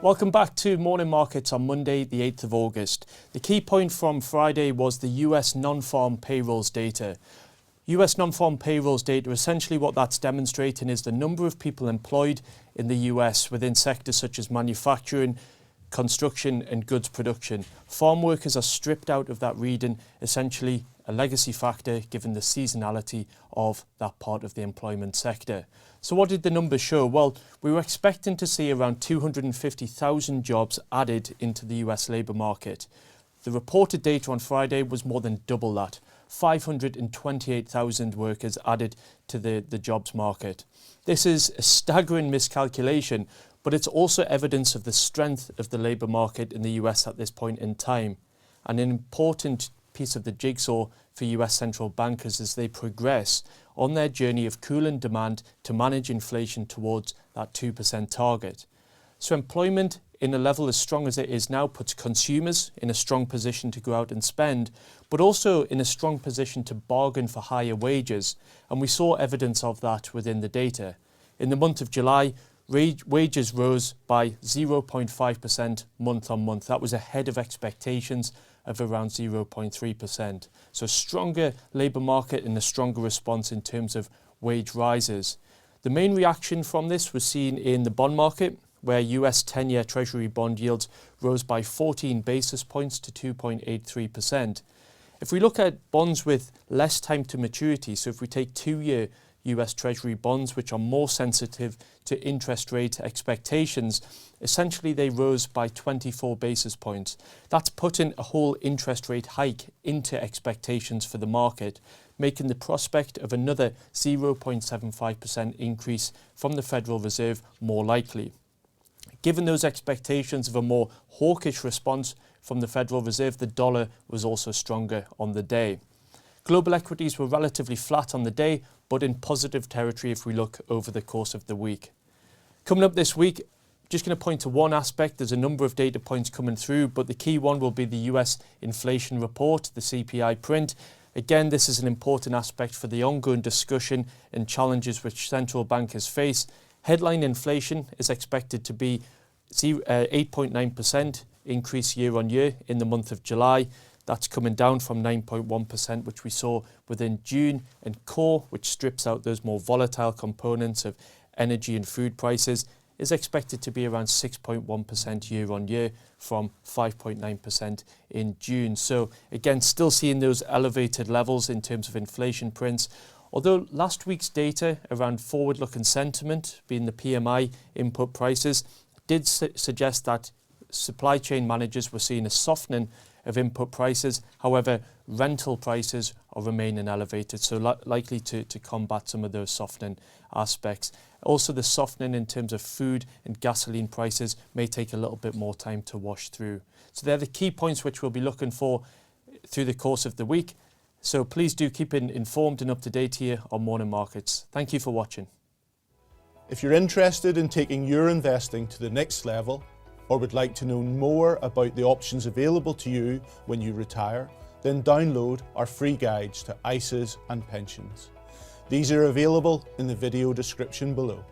Welcome back to Morning Markets on Monday, the 8th of August. The key point from Friday was the US non-farm payrolls data. US non-farm payrolls data, essentially what that's demonstrating is the number of people employed in the US within sectors such as manufacturing, construction and goods production. Farm workers are stripped out of that reading, essentially a legacy factor given the seasonality of that part of the employment sector. So what did the numbers show? Well, we were expecting to see around 250,000 jobs added into the US labour market. The reported data on Friday was more than double that. 528,000 workers added to the jobs market. This is a staggering miscalculation, but it's also evidence of the strength of the labour market in the US at this point in time, and an important piece of the jigsaw for US central bankers as they progress on their journey of cooling demand to manage inflation towards that 2% target. So employment in a level as strong as it is now puts consumers in a strong position to go out and spend, but also in a strong position to bargain for higher wages. And we saw evidence of that within the data. In the month of July, wages rose by 0.5% month on month. That was ahead of expectations of around 0.3%. So stronger labour market and a stronger response in terms of wage rises. The main reaction from this was seen in the bond market, where US 10-year Treasury bond yields rose by 14 basis points to 2.83%. If we look at bonds with less time to maturity, so if we take 2-year US Treasury bonds, which are more sensitive to interest rate expectations, essentially they rose by 24 basis points. That's putting a whole interest rate hike into expectations for the market, making the prospect of another 0.75% increase from the Federal Reserve more likely. Given those expectations of a more hawkish response from the Federal Reserve, the dollar was also stronger on the day. Global equities were relatively flat on the day, but in positive territory if we look over the course of the week. Coming up this week, just going to point to one aspect. There's a number of data points coming through, but the key one will be the US inflation report, the CPI print. Again, this is an important aspect for the ongoing discussion and challenges which central bankers face. Headline inflation is expected to be 8.9% increase year on year in the month of July. That's coming down from 9.1%, which we saw within June, and core, which strips out those more volatile components of energy and food prices, is expected to be around 6.1% year on year from 5.9% in June. So again, still seeing those elevated levels in terms of inflation prints. Although last week's data around forward-looking sentiment, being the PMI input prices, did suggest that supply chain managers were seeing a softening of input prices. However, rental prices are remaining elevated, so likely to combat some of those softening aspects. Also, the softening in terms of food and gasoline prices may take a little bit more time to wash through. So they're the key points which we'll be looking for through the course of the week. So please do keep informed and up to date here on Morning Markets. Thank you for watching. If you're interested in taking your investing to the next level, or would like to know more about the options available to you when you retire, then download our free guides to ISAs and pensions. These are available in the video description below.